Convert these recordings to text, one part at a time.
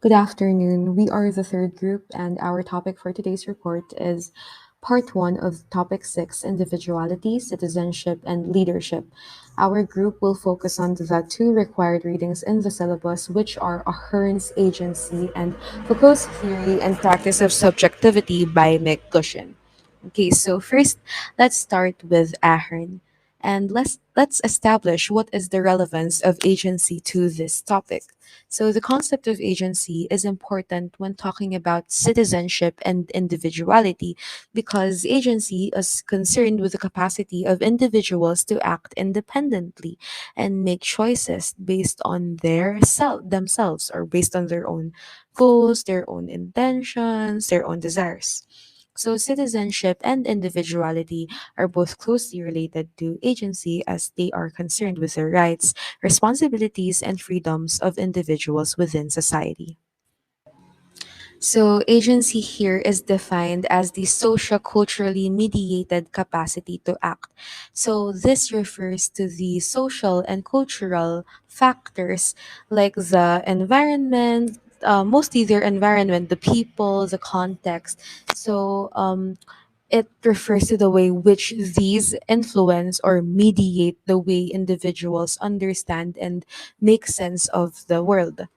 Good afternoon. We are the third group, and our topic for today's report is part one of topic six, individuality, citizenship, and leadership. Our group will focus on the two required readings in the syllabus, which are Ahern's Agency and Foucault's Theory and Practice of Subjectivity by McCushion. Okay, so first, let's start with Ahern. And let's establish what is the relevance of agency to this topic. So the concept of agency is important when talking about citizenship and individuality because agency is concerned with the capacity of individuals to act independently and make choices based on themselves or based on their own goals, their own intentions, their own desires. So, citizenship and individuality are both closely related to agency as they are concerned with the rights, responsibilities, and freedoms of individuals within society. So, agency here is defined as the socio-culturally mediated capacity to act. So, this refers to the social and cultural factors like the environment, mostly their environment, the people, the context. So, it refers to the way which these influence or mediate the way individuals understand and make sense of the world.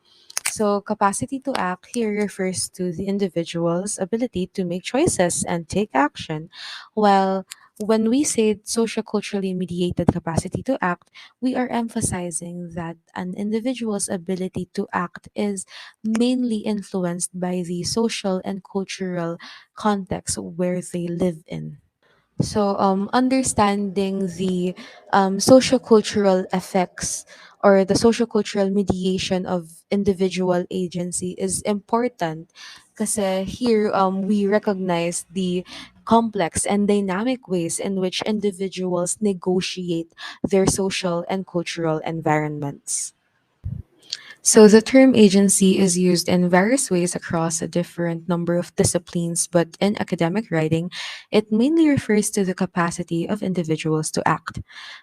So, capacity to act here refers to the individual's ability to make choices and take action. While when we say socioculturally mediated capacity to act, we are emphasizing that an individual's ability to act is mainly influenced by the social and cultural context where they live in. So, understanding the sociocultural effects or the sociocultural mediation of individual agency is important because here we recognize the complex and dynamic ways in which individuals negotiate their social and cultural environments. So the term agency is used in various ways across a different number of disciplines, but in academic writing, it mainly refers to the capacity of individuals to act.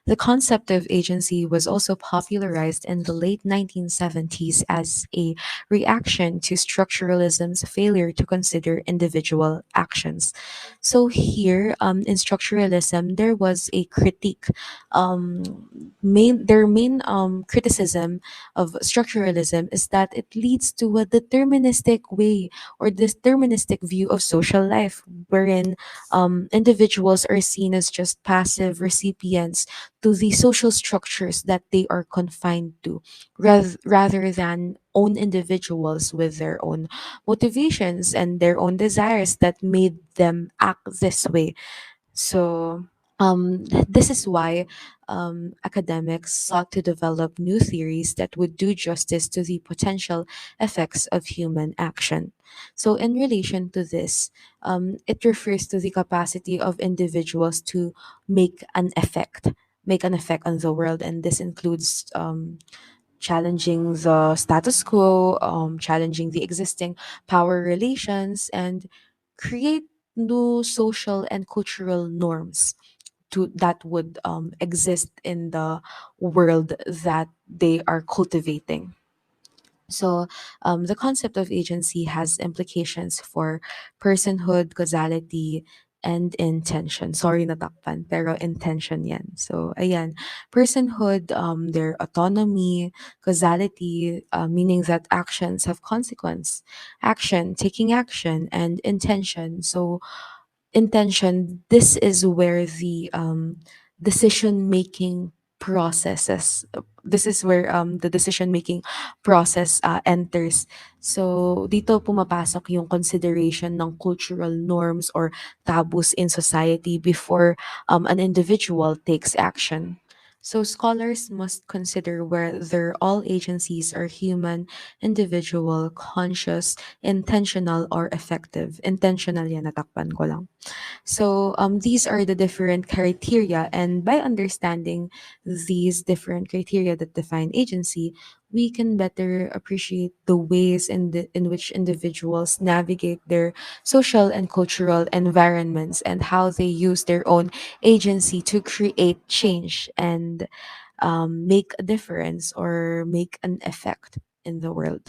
The concept of agency was also popularized in the late 1970s as a reaction to structuralism's failure to consider individual actions. So here, in structuralism, there was a critique. Their main criticism of structuralism is that it leads to a deterministic way or deterministic view of social life, wherein individuals are seen as just passive recipients to the social structures that they are confined to, rather than own individuals with their own motivations and their own desires that made them act this way. So, this is why academics sought to develop new theories that would do justice to the potential effects of human action. So, in relation to this, it refers to the capacity of individuals to make an effect, make an effect on the world, and this includes challenging the status quo, challenging the existing power relations, and create new social and cultural norms to that would exist in the world that they are cultivating. So, the concept of agency has implications for personhood, causality, and intention. Sorry natakpan, pero intention yan. So, ayan. Personhood, their autonomy, causality, meaning that actions have consequence. Action, taking action, and intention. So, intention, this is where the decision making processes this is where the decision making process enters. So dito pumapasok yung consideration ng cultural norms or taboos in society before an individual takes action. So scholars must consider whether all agencies are human, individual, conscious, intentional, or effective. Intentional yan, natakpan ko lang. So these are the different criteria, and by understanding these different criteria that define agency, we can better appreciate the ways in which individuals navigate their social and cultural environments and how they use their own agency to create change and make a difference or make an effect in the world.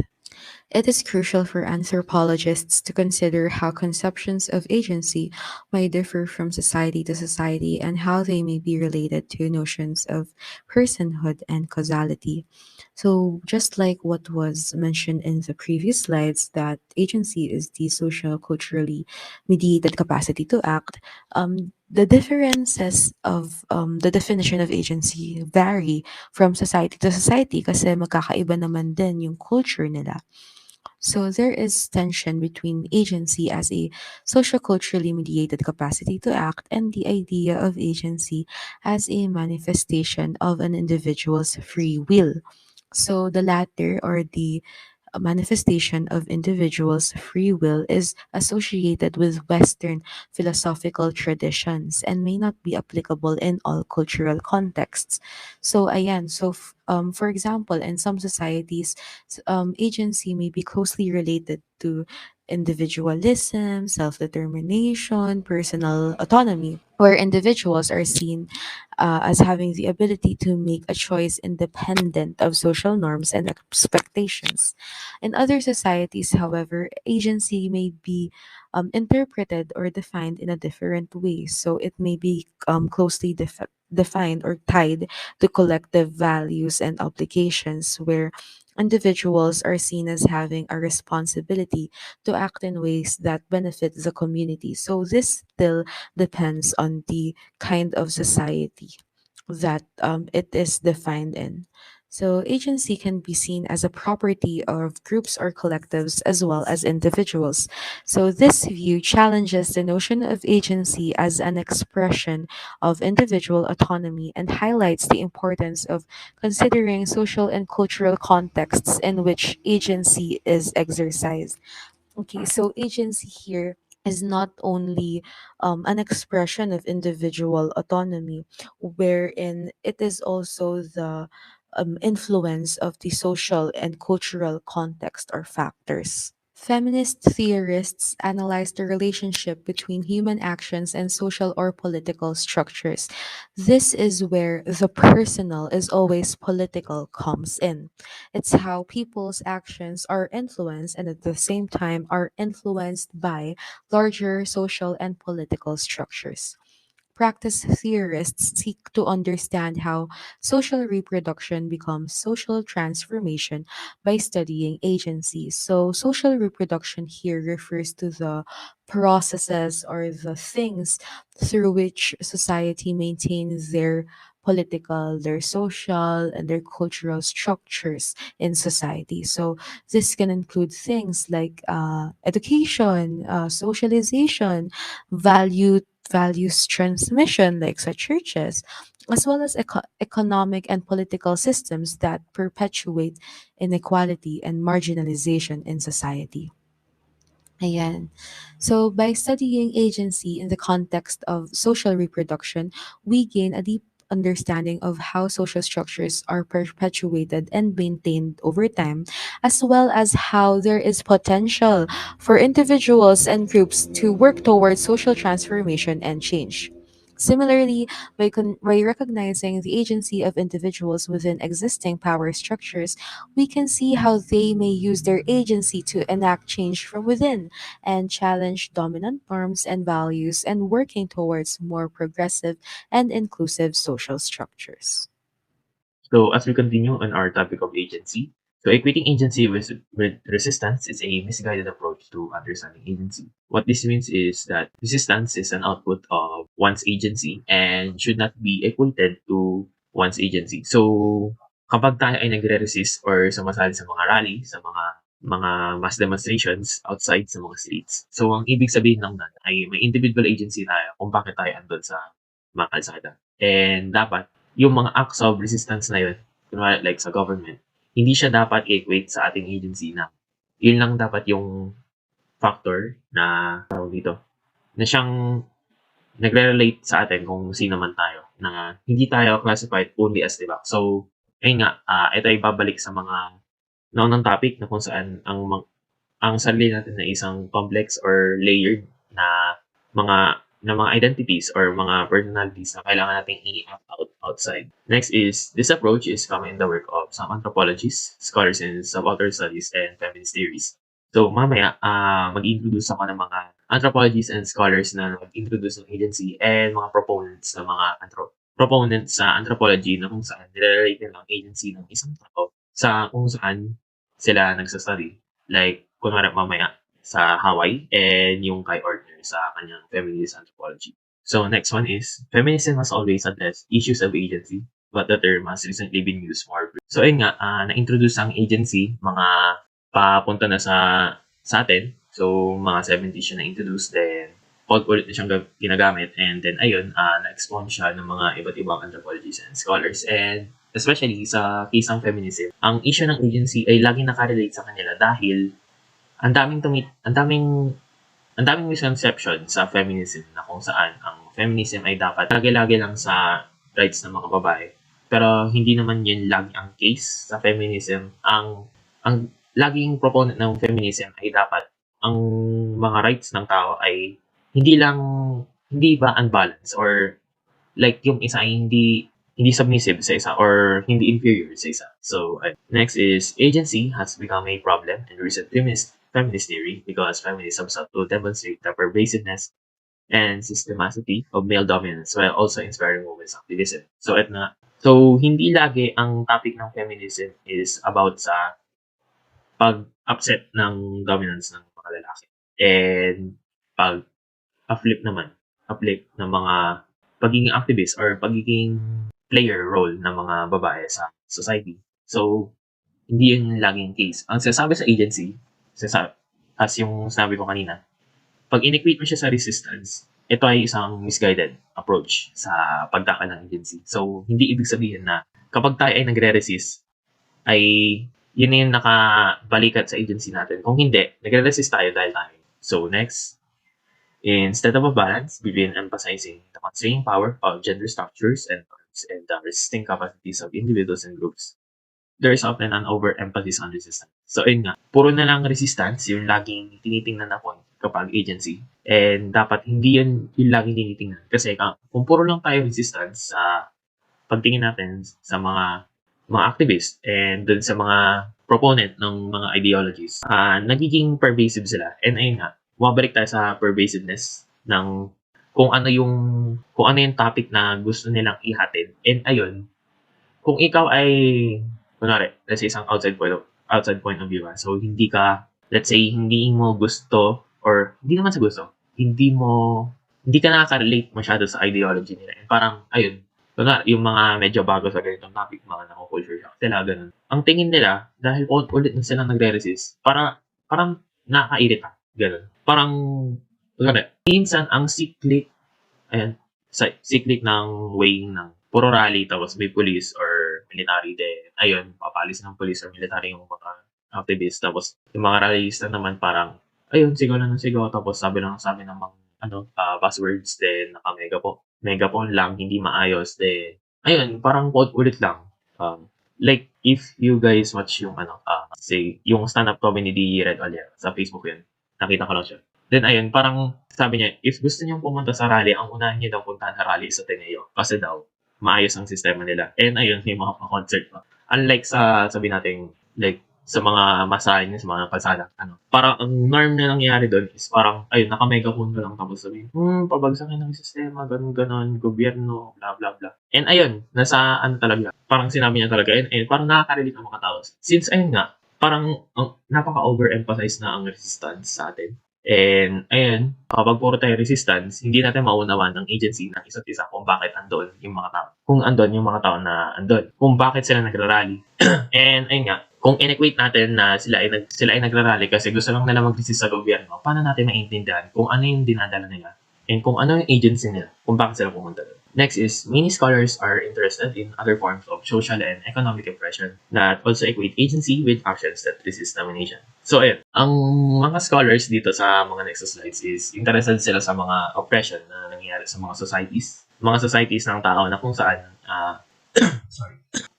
It is crucial for anthropologists to consider how conceptions of agency might differ from society to society and how they may be related to notions of personhood and causality. So, just like what was mentioned in the previous slides, that agency is the social culturally mediated capacity to act, the differences of the definition of agency vary from society to society kasi magkakaiba naman din yung culture nila. So there is tension between agency as a socioculturally mediated capacity to act and the idea of agency as a manifestation of an individual's free will. So the latter, or the a manifestation of individuals' free will, is associated with Western philosophical traditions and may not be applicable in all cultural contexts. So, ayan, for example, in some societies, agency may be closely related to individualism, self determination, personal autonomy, where individuals are seen as having the ability to make a choice independent of social norms and expectations. In other societies, however, agency may be interpreted or defined in a different way. So it may be closely defined or tied to collective values and obligations, where individuals are seen as having a responsibility to act in ways that benefit the community. So this still depends on the kind of society that it is defined in. So, agency can be seen as a property of groups or collectives as well as individuals. So, this view challenges the notion of agency as an expression of individual autonomy and highlights the importance of considering social and cultural contexts in which agency is exercised. Okay, so agency here is not only an expression of individual autonomy, wherein it is also the influence of the social and cultural context or factors. Feminist theorists analyze the relationship between human actions and social or political structures. This is where the personal is always political comes in. It's how people's actions are influenced and at the same time are influenced by larger social and political structures. Practice theorists seek to understand how social reproduction becomes social transformation by studying agencies. So, social reproduction here refers to the processes or the things through which society maintains their political, their social, and their cultural structures in society. So, this can include things like education, socialization, value values transmission, like such churches, as well as economic and political systems that perpetuate inequality and marginalization in society. Ayan. So, by studying agency in the context of social reproduction, we gain a deep understanding of how social structures are perpetuated and maintained over time, as well as how there is potential for individuals and groups to work towards social transformation and change. Similarly, by recognizing the agency of individuals within existing power structures, we can see how they may use their agency to enact change from within and challenge dominant norms and values and working towards more progressive and inclusive social structures. So as we continue on our topic of agency, so equating agency with resistance is a misguided approach to understanding agency. What this means is that resistance is an output of one's agency and should not be equated to one's agency. So kapag tayo ay nagre-resist or sumasali sa mga rally, sa mga mass demonstrations outside sa mga streets. So ang ibig sabihin ng nun ay may individual agency tayo kung bakit tayo andun sa mga kalsada. And dapat yung mga acts of resistance na yun, kunwari like sa government, hindi siya dapat i-equate sa ating agency na yun lang dapat yung factor na tawag dito, na siyang nagre-relate sa atin kung sino man tayo, na hindi tayo classified only as diba. So, ayun nga, ito ay babalik sa mga naunang topic na kung saan ang sarili natin na isang complex or layered na mga mga identities or mga personalities na kailangan nating i-act outside. Next is, this approach is common in the work of some anthropologists, scholars in subaltern studies, and feminist theories. So, mamaya, mag-introduce ako ng mga anthropologists and scholars na nag-introduce ng agency and mga proponents ng mga proponents sa anthropology na kung saan nire-relate nila ang agency ng isang tao sa kung saan sila nagsastudy. Like, kunwari mamaya, sa Hawaii and yung kay Ortner sa kanyang feminist anthropology. So next one is, feminism has always addressed issues of agency, but the term has recently been used more. So ayun nga, na-introduce ang agency, mga papunta na sa atin. So mga 70s siya na-introduce, then ulit na siyang ginagamit, and then ayun, na-expand siya ng mga iba't ibang anthropologists and scholars, and especially sa case ng feminism, ang issue ng agency ay laging nakarelate sa kanila dahil ang daming ang daming misconception sa feminism na kung saan ang feminism ay dapat lagi-lagi lang sa rights ng mga babae. Pero hindi naman yun lagi ang case sa feminism. Ang laging proponent ng feminism ay dapat ang mga rights ng tao ay hindi lang hindi ba unbalanced, or like yung isa ay hindi submissive sa isa or hindi inferior sa isa. So, next is, agency has become a problem in recent feminist theory because feminism sought to demonstrate the pervasiveness and systematicity of male dominance while also inspiring women's activism. So, hindi lagi ang topic ng feminism is about sa pag-upset ng dominance ng mga lalaki. And pag uplift naman, uplift ng mga pagiging activist or pagiging player role ng mga babae sa society. So, hindi yun laging case. Ang sinasabi sa agency, as yung sinabi ko kanina, pag inequate mo siya sa resistance, ito ay isang misguided approach sa pagtaka ng agency. So, hindi ibig sabihin na kapag tayo ay nagre-resist, ay yun na yung nakabalikat sa agency natin. Kung hindi, nagre-resist tayo dahil tayo. So, next, instead of a balance between emphasizing the constraining power of gender structures and norms and the resisting capacities of individuals and groups, there is often an overemphasis on resistance. So, yun nga, puro na lang resistance yung laging tinitingnan na point kapag agency. And dapat hindi yun yung laging tinitingnan. Kasi kung puro lang tayo resistance sa pagtingin natin sa mga activists and dun sa mga proponent ng mga ideologies, nagiging pervasive sila. And ayun nga, bumabalik tayo sa pervasiveness ng kung ano yung topic na gusto nilang ihatid. And ayun, kung ikaw ay, kunwari, let's say isang outside point of view, so let's say, hindi mo gusto, or hindi naman sa gusto, hindi ka nakaka-relate masyado sa ideology nila. And parang, ayun, kunwari, yung mga medyo bago sa ganitong topic, mga nako-culture shock sila, ganun. Ang tingin nila, dahil ulit na silang nagre-resist, parang nakakairita, ganun. Parang, kunwari, minsan, ang cyclic ng weighing ng puro rally, tapos may police or military din. Ayun, papalis ng police or military yung mga activists. Tapos yung mga rallyista naman parang, ayun, sigaw lang ng sigaw. Tapos sabi ng mga buzzwords din, megaphone lang, hindi maayos din. Ayun, parang ulit lang. Like, if you guys watch yung say, yung stand-up comedy ni Red Olier sa Facebook yun, nakita ko lang siya. Then ayun, parang sabi niya, if gusto niyong pumunta sa rally, ang unahin niyo daw puntahan sa rally sa Ateneo. Kasi daw, maayos ang sistema nila. And ayun, may mga pa-concert pa. Unlike sa, sabi natin, like, sa mga masahin sa mga kalsada, parang ang norm na nangyayari doon is parang, ayun, naka-megaphone ka lang tapos sabihin, pabagsakin ng sistema, ganun, gobyerno, bla bla bla. And ayun, nasa talaga, parang sinabi niya talaga, and parang nakaka-relate ang mga tao. Since ayun nga, parang napaka-overemphasize na ang resistance sa atin. And ayun, kapag puro tayo resistance, hindi natin maunawan ng agency ng isa't isa kung bakit andun yung mga tao. Kung andun yung mga tao na andun. Kung bakit sila nagrarally. And ayun nga, kung inequate natin na sila ay nagrarally kasi gusto lang nila mag-resist sa gobyerno, paano natin maintindihan kung ano yung dinadala nila and kung ano yung agency nila, kung bakit sila pumunta doon. Next is, many scholars are interested in other forms of social and economic oppression that also equate agency with actions that resist domination. So, ayun. Ang mga scholars dito sa mga next slides is interested sila sa mga oppression na nangyayari sa mga societies. Mga societies ng tao na kung saan,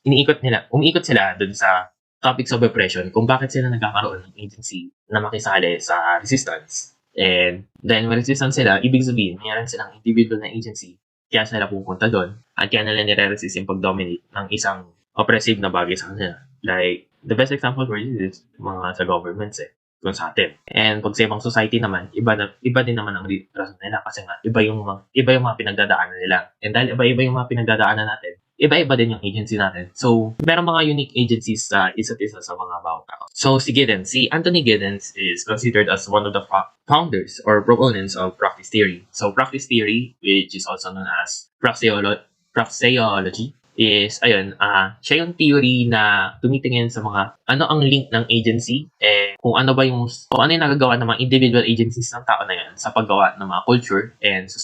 umiikot sila dun sa topics of oppression kung bakit sila nagkakaroon ng agency na makisali sa resistance. And dahil may resistance sila, ibig sabihin, mayroon silang individual na agency. Kaya sila pupunta doon at kaya nila nire-resist yung pag-dominate ng isang oppressive na bagay sa kanila. Like, the best example for this is mga sa governments kung sa atin. And pag sa ibang society naman, iba din naman ang rason nila kasi nga iba yung mga pinagdadaanan nila. And dahil iba-iba yung mga pinagdadaanan natin, iba-iba din yung agency natin. So, merong mga unique agencies sa isa't isa sa mga bawat tao. So, si Giddens, si Anthony Giddens is considered as one of the founders or proponents of practice theory. So, practice theory, which is also known as praxeology, is, ayun, siya yung theory na tumitingin sa mga ano ang link ng agency kung ano yung nagagawa ng mga individual agencies ng tao na yan sa paggawa ng mga culture and sa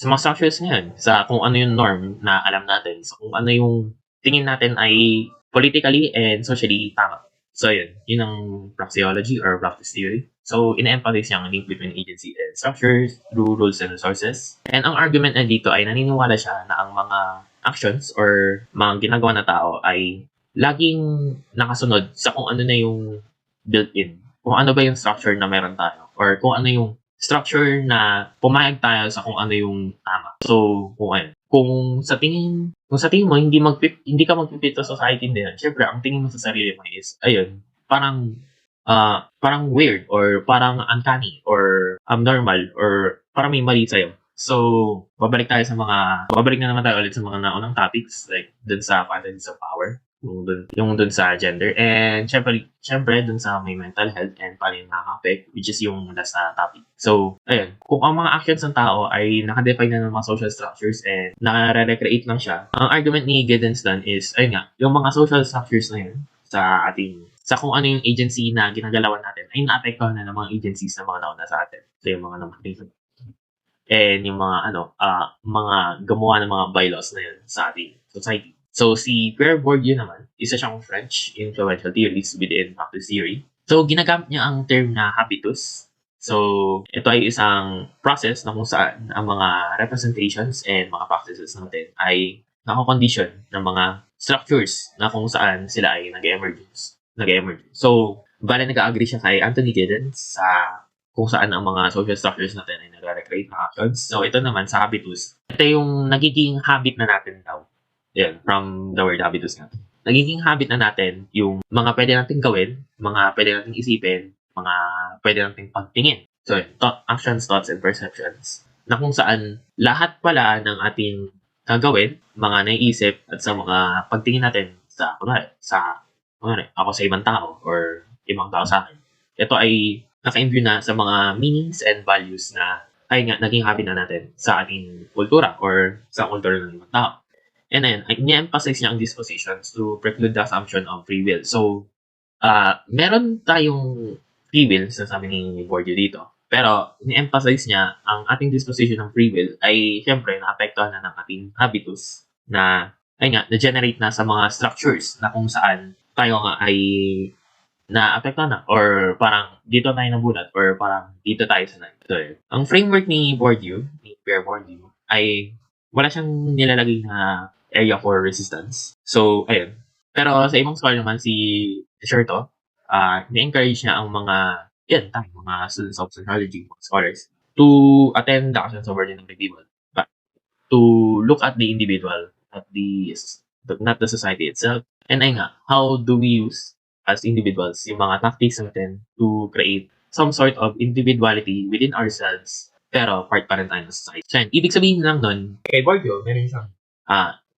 mga structures ngayon, sa kung ano yung norm na alam natin, sa kung ano yung tingin natin ay politically and socially tama. So, yun ang praxeology or practice theory. So, ina-emphasize niya ang link between agency and structures through rules and resources. And ang argument na dito ay naniniwala siya na ang mga actions or mga ginagawa na tao ay laging nakasunod sa kung ano na yung built-in. Kung ano ba yung structure na meron tayo or kung ano yung structure na pumayag tayo sa kung ano yung tama. So, kung sa tingin mo hindi ka magfit sa society na yan, syempre ang tingin mo sa sarili mo is parang weird or parang uncanny or abnormal or parang may mali sa'yo. So, babalik na naman tayo ulit sa mga naunang topics like dun sa fantasies of power, yung dun sa gender, and syempre dun sa may mental health and paano yung nakaka-affect, which is yung last na topic. So, ayun, kung ang mga actions ng tao ay nakadefine na ng mga social structures and nare-recreate lang siya, ang argument ni Giddens dun is, ayun nga, yung mga social structures na yun sa kung ano yung agency na ginagalawan natin ay naapektuhan na ng mga agencies na mga nauna sa atin. So, yung mga namatay and yung mga gumawa ng mga bylaws na yun sa ating society. So, si Pierre Bourdieu naman, isa siyang French influential theorist within practice theory. So, ginagamit niya ang term na habitus. So, ito ay isang process na kung saan ang mga representations and mga practices natin ay nakakondition ng mga structures na kung saan sila ay nag-emerge. So, bale nag-agree siya kay Anthony Giddens sa kung saan ang mga social structures natin ay nagre-recreate ng actions. So, ito naman sa habitus. Ito yung nagiging habit na natin daw. Yan, from the word habitus nga. Nagiging habit na natin yung mga pwede nating gawin, mga pwede nating isipin, mga pwede nating pagtingin. So, actions, thoughts, and perceptions. Na kung saan lahat pala ng ating gagawin, mga naiisip at sa mga pagtingin natin kunwari, ako sa ibang tao or ibang tao sa akin. Ito ay naka-imbue na sa mga meanings and values na ay nga naging habit na natin sa ating kultura or sa kultura ng ibang tao. And then, ini-emphasize niya ang dispositions to preclude the assumption of free will. So, meron tayong free will, sabi ni Bourdieu dito. Pero, ini-emphasize niya ang ating disposition ng free will ay syempre naapektuhan na ng ating habitus na na-generate na sa mga structures na kung saan tayo nga ay naapektuhan na or parang dito tayo nabulat or parang dito tayo sanay. So, ang framework ni Pierre Bourdieu, ay wala siyang nilalagay na area for resistance. So, ayun. Pero sa ibang scholar naman, si Desherto, ni-encourage niya ang mga students of sociology, mga scholars, to attend the actions of ordinary people, but to look at the individual, not the society itself. And how do we use as individuals yung mga tactics natin to create some sort of individuality within ourselves, pero part pa rin tayo ng society. So, ibig sabihin lang nun, kay Bourdieu, meron siyang,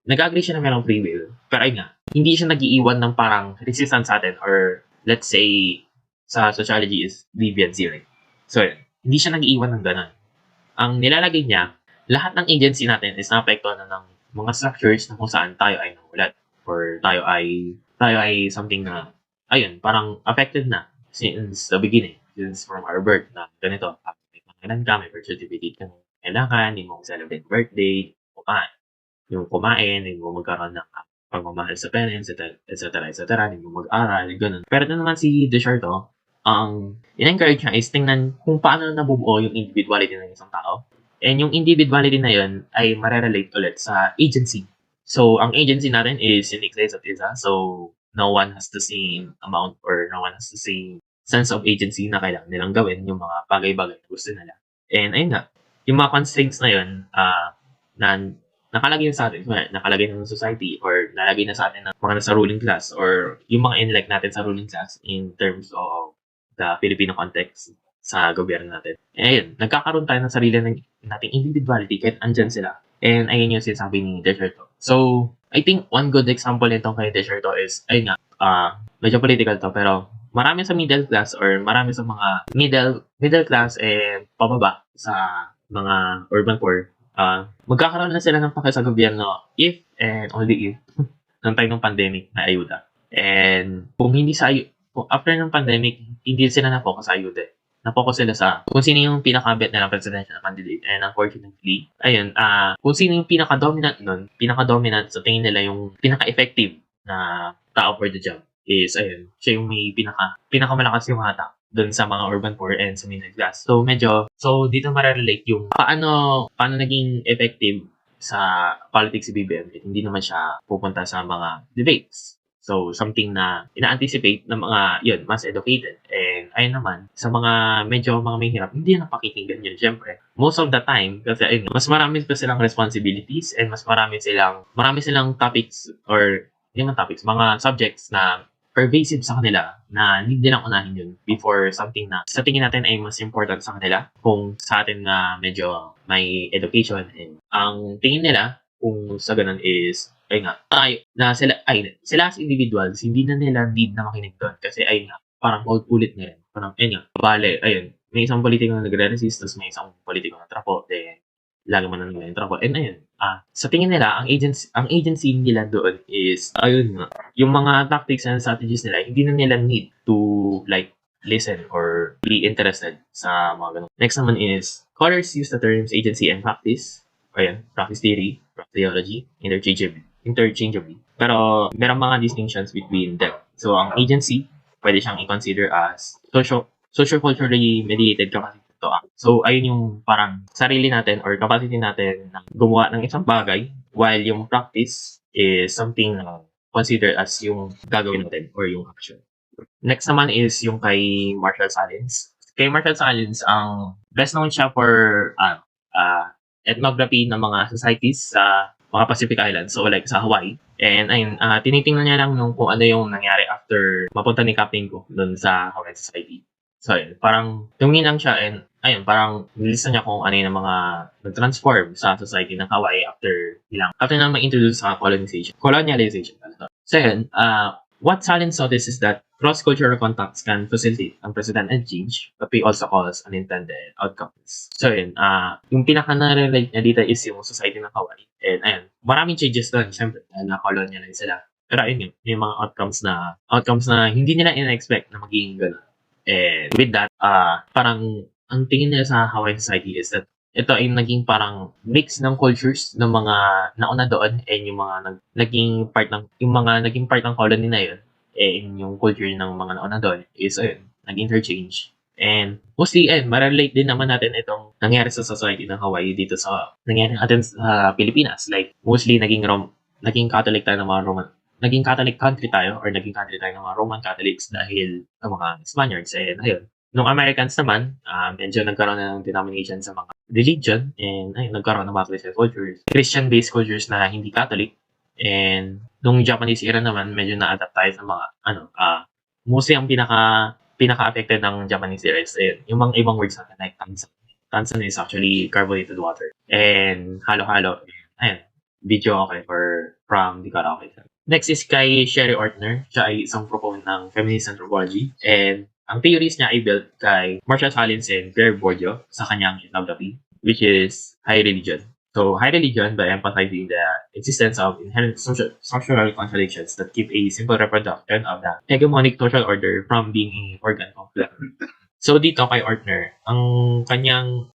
nag-agree siya na merong free will, pero hindi siya nag-iiwan ng parang resistance sa atin, or let's say, sa sociology is deviancy, right? So, hindi siya nag-iiwan ng ganun. Ang nilalagay niya, lahat ng agency natin is naapektuhan na ng mga structures na kung saan tayo ay namulat, or tayo ay something na, ayun, parang affected na since the beginning, since from our birth na ganito, may pangalan ka, may birth certificate ka, kailangan, hindi mo celebrate birthday, yung kumain, hindi mo magkaroon ng pagmamahal sa parents, etc., hindi mo mag-aral, ganun. Pero ito naman si Desherto, ang in-encourage niya is tingnan kung paano nabubuo yung individuality ng isang tao. And yung individuality na yun ay marerelate ulit sa agency. So, ang agency natin is unique sa isa't isa. So, no one has the same amount or no one has the same sense of agency na kailangan nilang gawin yung mga bagay-bagay na gusto nila. And ayun nga, yung mga constraints na yun, na nakalagay yun sa atin, nakalagay ng society or nalagay na sa atin ng mga nasa ruling class or yung mga inelect natin sa ruling class in terms of the Filipino context sa gobyerno natin. And ayun, nagkakaroon tayo ng sarili nating individuality kahit andyan sila. And ayun yung sinasabi ni Desherto. So, I think one good example nitong kay Desherto is, ayun nga, medyo political to, pero marami sa middle class or marami sa mga middle class and pababa sa mga urban poor, magkakaroon na sila ng pake sa gobyerno if and only if ng time ng pandemic na ayuda. And kung hindi sa kung after ng pandemic, hindi sila na-focus sa ayuda. Na-focus sila sa kung sino yung pinaka-bet nilang presidential candidate. And unfortunately, ayun, kung sino yung pinaka-dominant nun, pinaka-dominant sa tingin nila yung pinaka-effective na tao for the job is, ayun, siya yung may pinakamalakas yung hatak dun sa mga urban poor and sa middle class. So, dito mararelate yung paano naging effective sa politics si BBM. Hindi naman siya pupunta sa mga debates. So, something na ina-anticipate ng mga, yun, mas educated. And, ayun naman, sa mga medyo mga may hirap, hindi na pakikinggan yun, syempre. Most of the time, kasi ayun, mas marami pa silang responsibilities and mas marami silang topics or, yung topics, mga subjects na pervasive sa kanila na hindi nilang unahin yun before something na sa tingin natin ay mas important sa kanila kung sa atin na medyo may education. And ang tingin nila kung sa ganun is, ay nga, sila as individuals, hindi na nila need na makinig doon kasi ay nga, parang ulit na rin. Parang, ayun nga, bale, ayun, may isang politiko na nagre-resist, tapos may isang politiko na trapo, then, lagi man na nila yung trapo. And ayun, sa tingin nila, ang agency nila doon is, ayun nga, yung mga tactics and strategies nila, hindi na nila need to, like, listen or be interested sa mga ganun. Next naman is, scholars use the terms agency and practice, ayun, practice theory, practice theology, interchangeably. Pero, merong mga distinctions between them. So, ang agency, pwede siyang i-consider as socio-culturally mediated capacity to act. So, ayun yung parang sarili natin or capacity natin na gumawa ng isang bagay, while yung practice is something na considered as yung gagawin natin or yung action. Next naman is yung kay Marshall Salins. Kay Marshall Salins, ang best known siya for ethnography ng mga societies sa mga Pacific Islands, so like sa Hawaii. And ayun, tinitingnan niya lang yung kung ano yung nangyari after mapunta ni Captain Cook dun sa Hawaiian Society. So ayun, parang tumingin lang siya and ayun, parang nilista niya kung ano yung mga nag-transform sa society ng Hawaii after na ma-introduce sa colonialization. So ayun, what Salins noticed is that cross-cultural contacts can facilitate unprecedented change, but may also cause unintended outcomes. So yun, yung pinaka-narelate niya dito is yung society ng Hawaii. And ayun, maraming changes doon, syempre, na-colonialize sila. Pero ayun yun, may mga outcomes na hindi nila in-expect na magiging gano'n. And with that, parang ang tingin nila sa Hawaiian society is that ito ay naging parang mix ng cultures ng mga nauna doon and yung mga naging part ng colony na yun and yung culture ng mga nauna doon is ayun, nag-interchange. And mostly, marelate din naman natin itong nangyari sa society ng Hawaii dito sa nangyari natin sa Pilipinas. Like, mostly naging Catholic tayo ng mga naging Catholic country tayo or naging country tayo ng mga Roman Catholics dahil sa mga Spaniards. And ayun, nung Americans naman, medyo nagkaroon na ng denomination sa mga religion and ayun, nagkaroon ng mga Christian-based cultures na hindi Catholic. And nung Japanese era naman, medyo na-adapt tayo sa mga mostly ang pinaka-affected ng Japanese era is yung mga ibang words natin like tansan. Tansan is actually carbonated water. And halo-halo. Ayun, video okay from the karaoke. Next is kay Sherry Ortner. Siya ay isang proponent ng feminist anthropology. And ang theories niya ay built kay Marshall Salins and Pierre Bourdieu sa kanyang ethnography, which is high religion. So, high religion by emphasizing the existence of inherent structural contradictions that keep a simple reproduction of the hegemonic social order from being a organ of life. So, dito kay Ortner, ang kanyang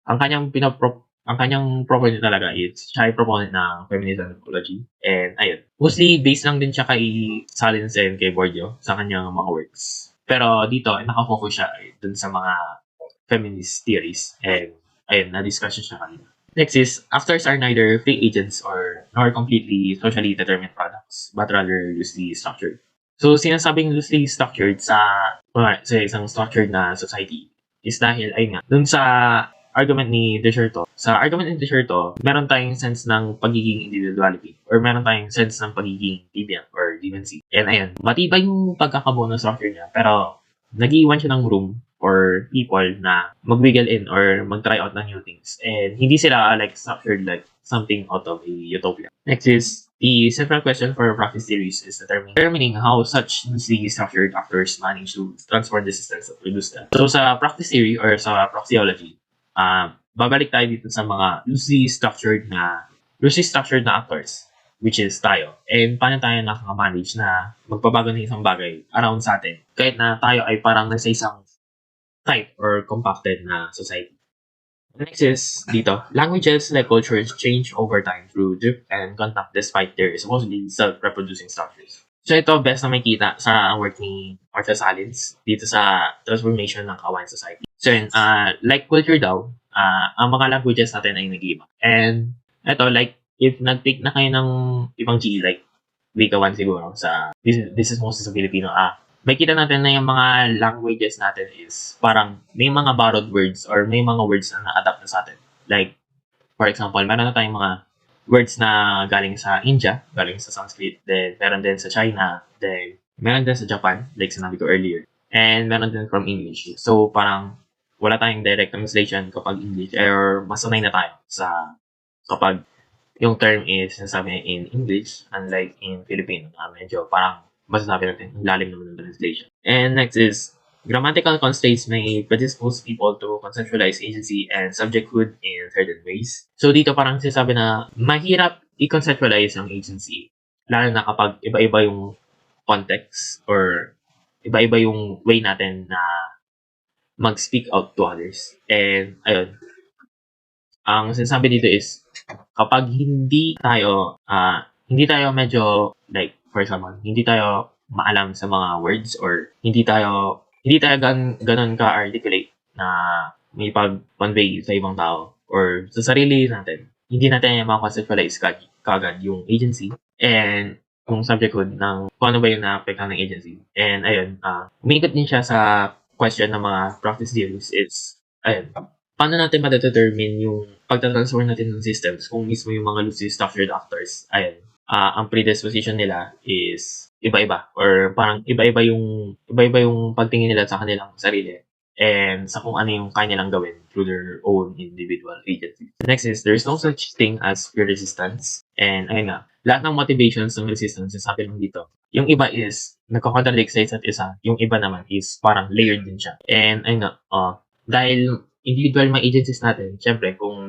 proponent talaga is siya ay proponent ng feminist anthropology. And ayun, mostly based lang din siya kay Salins and kay Bourdieu sa kanyang mga works. Pero dito, nakafocus siya dun sa mga feminist theories. And ayun, na-discussion siya kanina. Next is, actors are neither free agents nor completely socially determined products, but rather loosely structured. So, sinasabing loosely structured sa isang structured na society is dahil, ayun nga, dun sa argument ni Desherto, meron tayong sense ng pagiging individuality or meron tayong sense ng pagiging deviant or deviancy. And ayun, matibay yung pagkakabuo ng structure niya, pero nag-iwan siya ng room for people na mag-wiggle in or mag-try out ng new things. And hindi sila like structured like something out of a utopia. Next is the central question for practice theories is determining how such loosely structured actors manage to transform the systems that produce them. So sa practice theory or sa praxeology, babalik tayo dito sa mga loosely structured na actors, which is tayo. And paano tayo nakaka-manage na magpabago ng isang bagay around sa atin kahit na tayo ay parang nasa isang tight or compacted na society. Next is dito, languages like cultures change over time through drift and contact despite their supposedly self-reproducing structures. So ito, best na makita sa work ni Marcia Salins dito sa transformation ng kawain society. So yun, like culture daw, ang mga languages natin ay nag-iiba. And ito, like, if nag-take na kayo ng ibang GE, like, Wika 1 siguro, this is mostly sa Filipino, may kita natin na yung mga languages natin is parang may mga borrowed words or may mga words na na-adapt na sa atin. Like, for example, meron na tayong mga words na galing sa India, galing sa Sanskrit, then meron din sa China, then meron din sa Japan, like sinabi ko earlier, and meron din from English. So, parang wala tayong direct translation kapag English or masanay na tayo sa kapag yung term is nasabi in English, unlike in Filipino, medyo parang masasabi natin ang lalim naman ng translation. And next is, grammatical constraints may predispose people to conceptualize agency and subjecthood in certain ways. So dito parang sinasabi na mahirap i-conceptualize ang agency, lalo na kapag iba-iba yung context or iba-iba yung way natin na mag-speak out to others. And ayun, ang sinasabi dito is kapag hindi tayo medyo like for example, hindi tayo maalam sa mga words or hindi tayo ganun ka-articulate na may pag-convey sa ibang tao or sa sarili natin. Hindi natin ma-conceptualize kagad yung agency and kung subjecthood ng kung ano ba yung na-apektan ng agency. And ayun, umikot din siya sa question ng mga practice theories is, ayun, paano natin ma-determine yung pagtatransform natin ng systems kung mismo yung mga loosely structured actors, ayun, ang predisposition nila is iba-iba or parang iba-iba yung pagtingin nila sa kanilang sarili and sa kung ano yung kaya nilang gawin through their own individual agency. Next is, there's no such thing as pure resistance. And ayun nga, lahat ng motivations ng resistance, sabi lang dito, yung iba is nagko-contradict sa isa't isa, yung iba naman is parang layered din siya. And ayun nga, dahil individual mga agencies natin, syempre, kung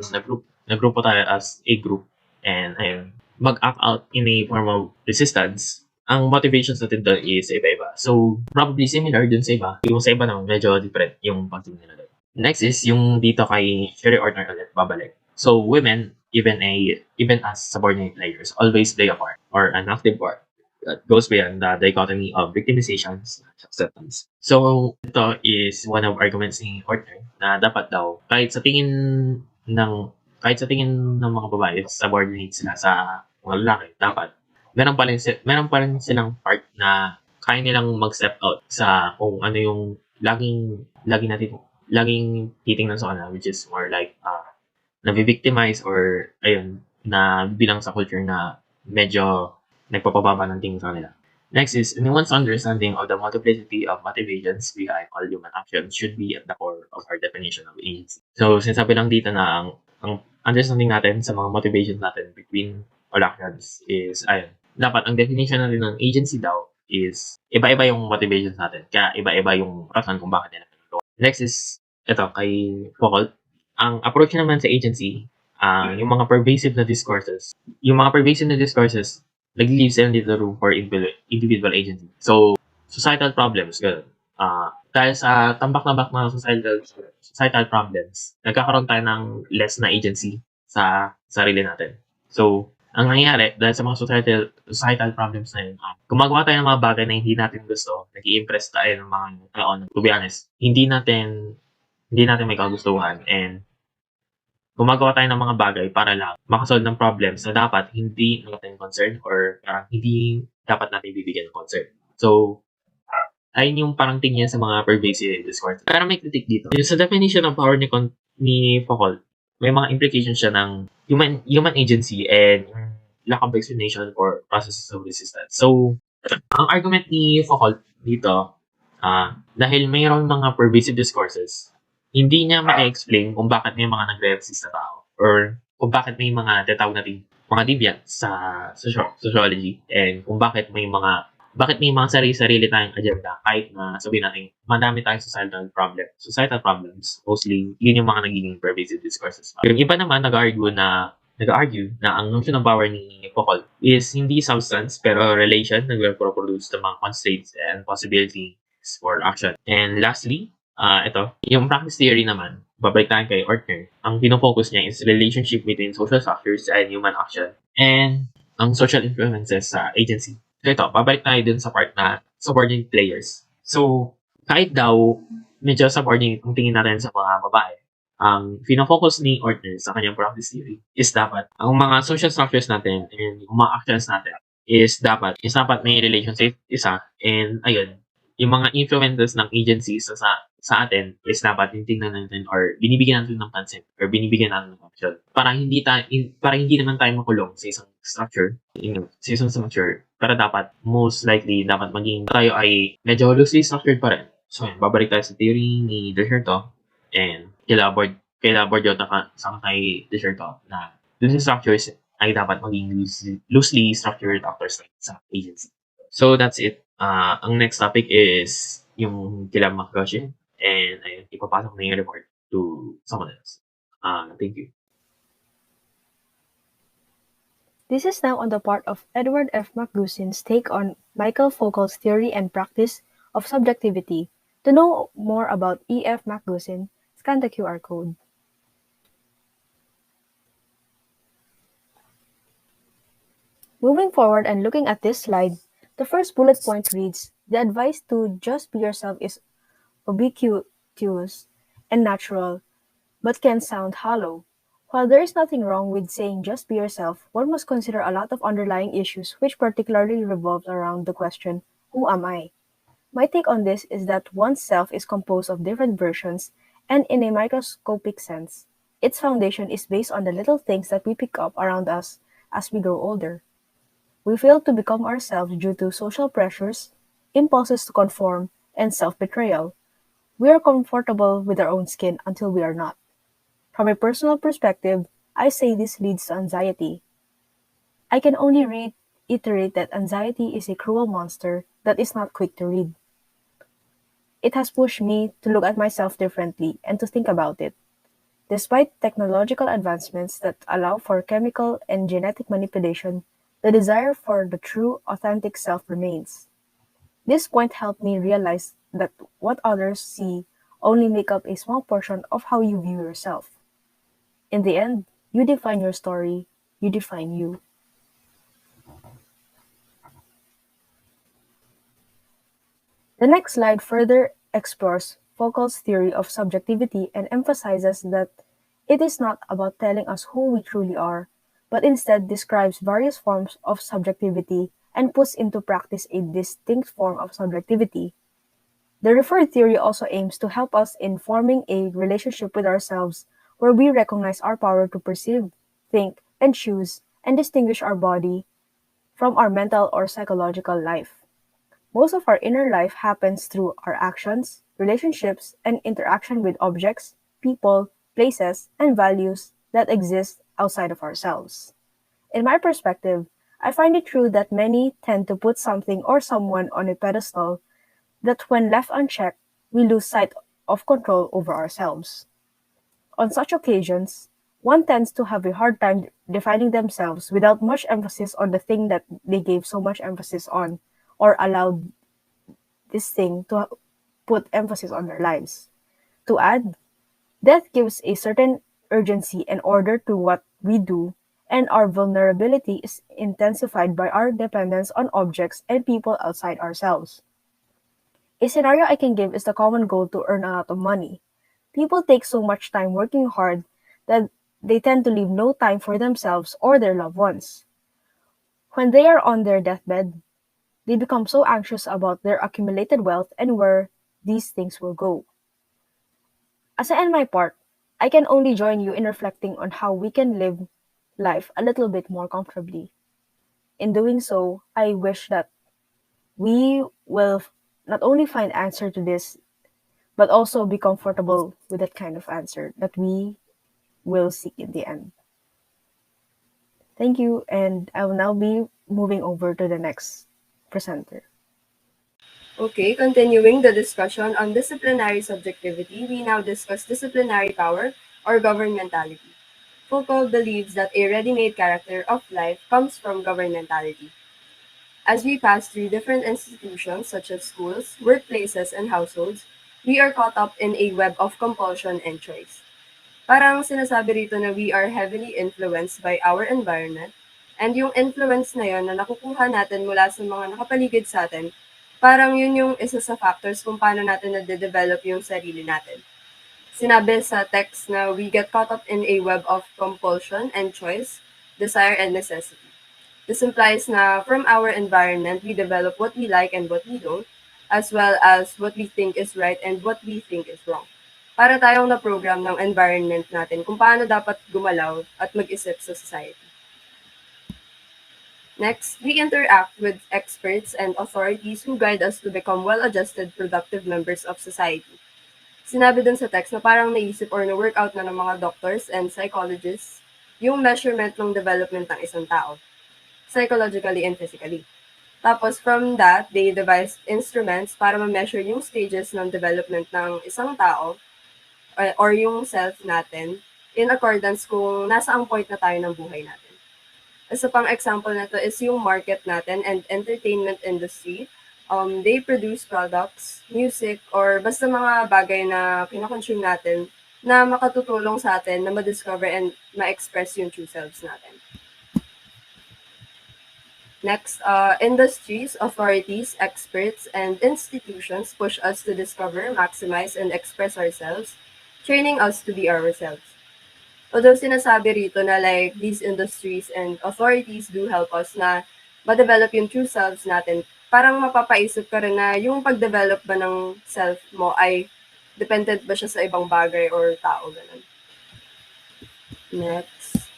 nagrupo tayo as a group and ayun, mag-act out in a form of resistance, ang motivations natin doon is iba-iba. So, probably similar dun sa iba. Yung sa iba naman, medyo different yung pagtingin nila doon. Next is yung dito kay Sherry Ordner ulit, babalik. So, women, even as subordinate layers, always play a part or an active part that goes beyond the dichotomy of victimizations and acceptance. So, ito is one of arguments ni Ortner na dapat daw, kahit sa tingin ng mga babae, subordinate sila sa mga lalaki, dapat meron pa rin silang part na kaya nilang mag-step out sa kung ano yung laging titingnan sa kanila, which is more like nabi-victimize or ayun, na bilang sa culture na medyo nagpapababa ng tingin sa kanila. Next is, anyone's understanding of the multiplicity of motivations behind all human actions should be at the core of our definition of agency. So, sinasabi lang dito na ang understanding natin sa mga motivations natin between all actions is, ayun, dapat ang definition natin ng agency daw is iba-iba yung motivations natin. Kaya iba-iba yung rason kung bakit nila ginagawa. Next is, ito, kay Foucault, ang approach naman sa agency, yung mga pervasive na discourses, nag-leave sila dito room for individual agency. So, societal problems, gano'n. Dahil sa tambak-tambak na societal problems, nagkakaroon tayo ng less na agency sa sarili natin. So, ang nangyayari, dahil sa mga societal problems na yun, gumagawa tayo ng mga bagay na hindi natin gusto, nag-i-impress tayo ng mga tao na, to be honest, hindi natin may kagustuhan and gumagawa tayo ng mga bagay para lang makasolve ng problems na dapat hindi natin concern or parang hindi dapat natin bibigyan ng concern. So, ayun yung parang tingin sa mga pervasive discourse. Pero may critique dito. Yung sa definition ng power ni Foucault, may mga implications siya ng human agency and lack of explanation or processes of resistance. So, ang argument ni Foucault dito, dahil mayroon mga pervasive discourses, hindi niya ma-explain kung bakit may mga nagre-resist na tao or kung bakit may mga tatawag natin mga deviant sa sociology and kung bakit may mga sarili-sarili tayong agenda kahit na sabihin natin madami tayong societal problems, mostly yun yung mga nagiging pervasive discourses. Yung iba naman nag-argue na ang notion ng power ni Foucault is hindi substance pero relation na nagre-reproduce ng mga constraints and possibilities for action. And lastly, ito, yung practice theory naman, babalik tayo kay Ortner. Ang pinofocus niya is relationship between social structures and human action and ang social influences sa agency. So ito, babalik tayo dun sa part na subordinate players. So, kahit daw medyo subordinate ang tingin natin sa mga babae, ang pinofocus ni Ortner sa kanyang practice theory is dapat ang mga social structures natin and yung mga actions natin is dapat may relationship isa and ayun yung mga influences ng agencies sa atin is dapat tinitingnan natin or binibigyan natin ng pansin or binibigyan natin ng action para hindi naman tayo makulong sa isang structure sa isang structure pero dapat most likely dapat maging tayo ay medyo loosely structured pa rin. So yun, babalik tayo sa theory ni Desherto and kay yun sa kay Desherto na loosely structures ay dapat maging loosely structured actors sa agency. So that's it. Ang next topic is yung kila McGushin and ayun, ipapasok na yung report to someone else. Thank you. This is now on the part of Edward F. McGushin's take on Michael Foucault's theory and practice of subjectivity. To know more about E. F. McGushin, scan the QR code. Moving forward and looking at this slide, the first bullet point reads, the advice to just be yourself is ubiquitous and natural, but can sound hollow. While there is nothing wrong with saying just be yourself, one must consider a lot of underlying issues which particularly revolve around the question, who am I? My take on this is that one's self is composed of different versions, and in a microscopic sense, its foundation is based on the little things that we pick up around us as we grow older. We fail to become ourselves due to social pressures, impulses to conform, and self-betrayal. We are comfortable with our own skin until we are not. From a personal perspective, I say this leads to anxiety. I can only reiterate that anxiety is a cruel monster that is not quick to read. It has pushed me to look at myself differently and to think about it. Despite technological advancements that allow for chemical and genetic manipulation, the desire for the true, authentic self remains. This point helped me realize that what others see only make up a small portion of how you view yourself. In the end, you define your story, you define you. The next slide further explores Foucault's theory of subjectivity and emphasizes that it is not about telling us who we truly are, but instead describes various forms of subjectivity and puts into practice a distinct form of subjectivity. The referred theory also aims to help us in forming a relationship with ourselves where we recognize our power to perceive, think, and choose, and distinguish our body from our mental or psychological life. Most of our inner life happens through our actions, relationships, and interaction with objects, people, places, and values that exist outside of ourselves. In my perspective, I find it true that many tend to put something or someone on a pedestal that when left unchecked, we lose sight of control over ourselves. On such occasions, one tends to have a hard time defining themselves without much emphasis on the thing that they gave so much emphasis on or allowed this thing to put emphasis on their lives. To add, death gives a certain urgency and order to what we do, and our vulnerability is intensified by our dependence on objects and people outside ourselves. A scenario I can give is the common goal to earn a lot of money. People take so much time working hard that they tend to leave no time for themselves or their loved ones. When they are on their deathbed, They become so anxious about their accumulated wealth and where these things will go. As I end my part, I can only join you in reflecting on how we can live life a little bit more comfortably. In doing so, I wish that we will not only find answer to this, but also be comfortable with that kind of answer that we will seek in the end. Thank you, and I will now be moving over to the next presenter. Okay, continuing the discussion on disciplinary subjectivity, we now discuss disciplinary power or governmentality. Foucault believes that a ready-made character of life comes from governmentality. As we pass through different institutions such as schools, workplaces, and households, we are caught up in a web of compulsion and choice. Parang sinasabi rito na we are heavily influenced by our environment, and yung influence na yon na nakukuha natin mula sa mga nakapaligid sa atin, parang yun yung isa sa factors kung paano natin nade-develop yung sarili natin. Sinabi sa text na we get caught up in a web of compulsion and choice, desire and necessity. This implies na from our environment, we develop what we like and what we don't, as well as what we think is right and what we think is wrong. Para tayong na-program ng environment natin kung paano dapat gumalaw at mag-isip sa society. Next, we interact with experts and authorities who guide us to become well-adjusted, productive members of society. Sinabi dun sa text na parang naisip or na-workout na ng mga doctors and psychologists yung measurement ng development ng isang tao, psychologically and physically. Tapos from that, they devised instruments para ma-measure yung stages ng development ng isang tao or yung self natin in accordance kung nasa ang point na tayo ng buhay natin. Isa pang example na to is yung market natin and entertainment industry. They produce products, music, or basta mga bagay na kinakonsume natin na makatutulong sa atin na ma-discover and ma-express yung true selves natin. Next, industries, authorities, experts, and institutions push us to discover, maximize, and express ourselves, training us to be ourselves. Although sinasabi rito na like these industries and authorities do help us na ma-develop yung true selves natin, parang mapapaisip ka rin na yung pag-develop ba ng self mo ay dependent ba siya sa ibang bagay or tao, ganun. Next,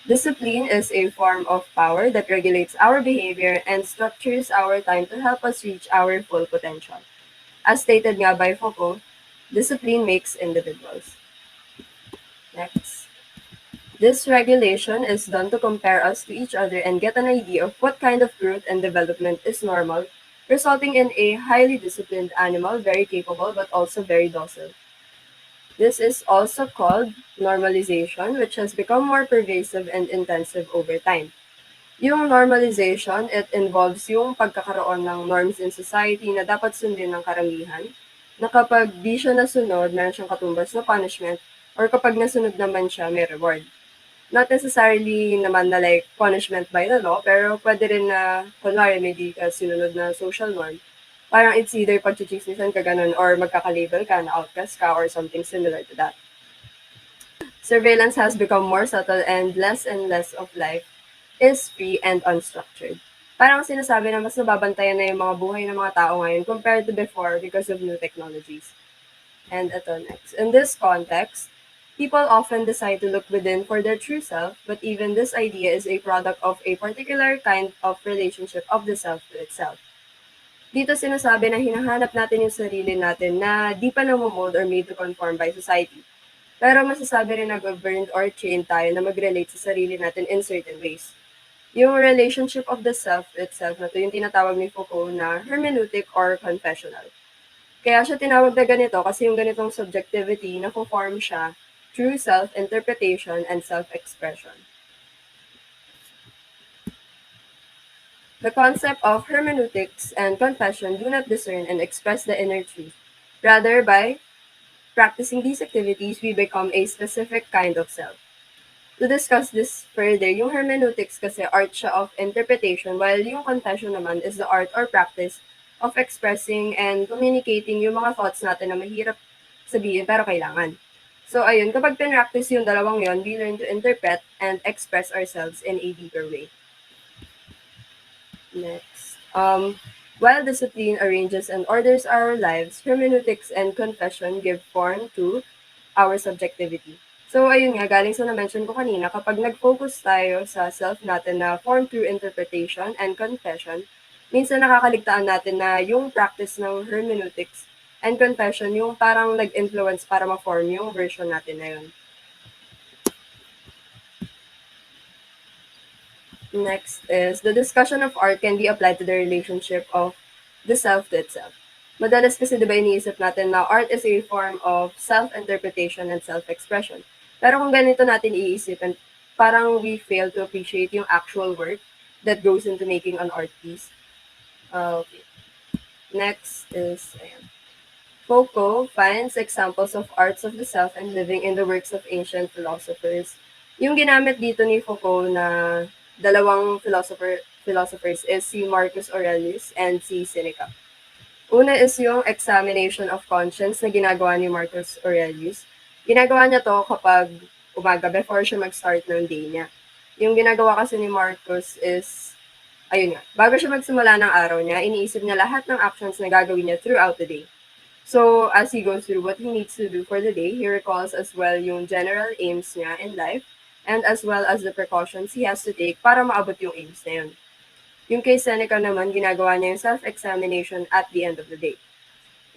discipline is a form of power that regulates our behavior and structures our time to help us reach our full potential. As stated nga by Foucault, discipline makes individuals. Next. This regulation is done to compare us to each other and get an idea of what kind of growth and development is normal, resulting in a highly disciplined animal, very capable but also very docile. This is also called normalization, which has become more pervasive and intensive over time. Yung normalization, it involves yung pagkakaroon ng norms in society na dapat sundin ng karamihan, na kapag di siya nasunod, meron siyang katumbas na punishment, or kapag nasunod naman siya, may reward. Not necessarily naman na like punishment by the law, pero pwede rin na, kunwari, may di ka sinunod na social norm. Parang it's either pag-chismisan ka ganun or magkaka-label ka na outcast ka or something similar to that. Surveillance has become more subtle and less of life is free and unstructured. Parang sinasabi na mas nababantayan na yung mga buhay ng mga tao ngayon compared to before because of new technologies. And ito next. In this context, people often decide to look within for their true self, but even this idea is a product of a particular kind of relationship of the self to itself. Dito sinasabi na hinahanap natin yung sarili natin na di pa namomold or made to conform by society. Pero masasabi rin na governed or trained tayo na mag-relate sa sarili natin in certain ways. Yung relationship of the self itself na to, yung tinatawag ni Foucault na hermeneutic or confessional. Kaya siya tinawag na ganito kasi yung ganitong subjectivity na form siya through self-interpretation and self-expression. The concept of hermeneutics and confession do not discern and express the inner truth. Rather, by practicing these activities, we become a specific kind of self. To discuss this further, yung hermeneutics kasi art siya of interpretation, while yung confession naman is the art or practice of expressing and communicating yung mga thoughts natin na mahirap sabihin pero kailangan. So ayun, kapag pinractice yung dalawang yon, we learn to interpret and express ourselves in a deeper way. Next. While discipline arranges and orders our lives, hermeneutics and confession give form to our subjectivity. So, ayun nga, galing sa na-mention ko kanina, kapag nag-focus tayo sa self natin na form through interpretation and confession, minsan nakakaligtaan natin na yung practice ng hermeneutics and confession, yung parang nag-influence para ma-form yung version natin na yun. Next is, the discussion of art can be applied to the relationship of the self to itself. Madalas kasi diba iniisip natin na art is a form of self-interpretation and self-expression. Pero kung ganito natin iisipin, parang we fail to appreciate yung actual work that goes into making an art piece. Okay. Next is, ayan. Foucault finds examples of arts of the self and living in the works of ancient philosophers. Yung ginamit dito ni Foucault na dalawang philosophers is si Marcus Aurelius and si Seneca. Una is yung examination of conscience na ginagawa ni Marcus Aurelius. Ginagawa niya to kapag umaga before siya mag-start ng day niya. Yung ginagawa kasi ni Marcus is, ayun nga, bago siya magsimula ng araw niya, iniisip niya lahat ng actions na gagawin niya throughout the day. So, as he goes through what he needs to do for the day, he recalls as well yung general aims niya in life and as well as the precautions he has to take para maabot yung aims na yun. Yung kay Seneca naman, ginagawa niya yung self-examination at the end of the day.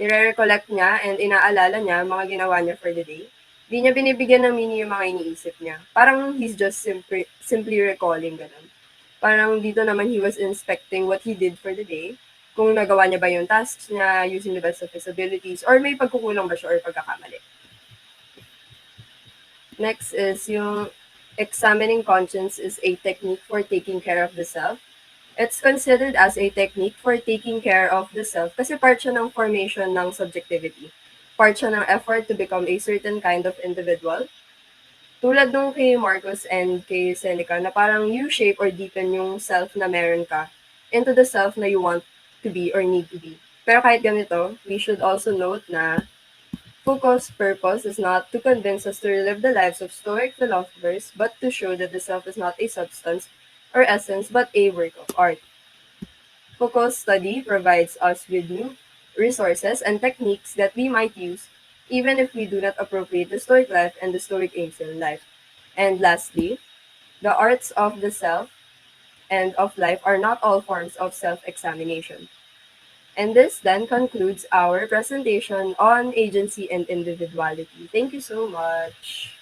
Nire-recollect niya and inaalala niya mga ginawa niya for the day. Di niya binibigyan ng meaning yung mga iniisip niya. Parang he's just simply recalling ganun. Parang dito naman he was inspecting what he did for the day, kung nagawa niya ba yung tasks niya using the best of his abilities, or may pagkukulang ba siya or pagkakamali. Next is yung examining conscience is a technique for taking care of the self. It's considered as a technique for taking care of the self kasi part siya ng formation ng subjectivity. Part siya ng effort to become a certain kind of individual. Tulad nung kay Marcus and kay Seneca na parang you shape or deepen yung self na meron ka into the self na you want to be or need to be. Pero kahit ganito, we should also note na Foucault's purpose is not to convince us to relive the lives of Stoic philosophers, but to show that the self is not a substance or essence, but a work of art. Foucault's study provides us with new resources and techniques that we might use even if we do not appropriate the Stoic life and the Stoic aims in life. And lastly, the arts of the self and of life are not all forms of self-examination. And this then concludes our presentation on agency and individuality. Thank you so much.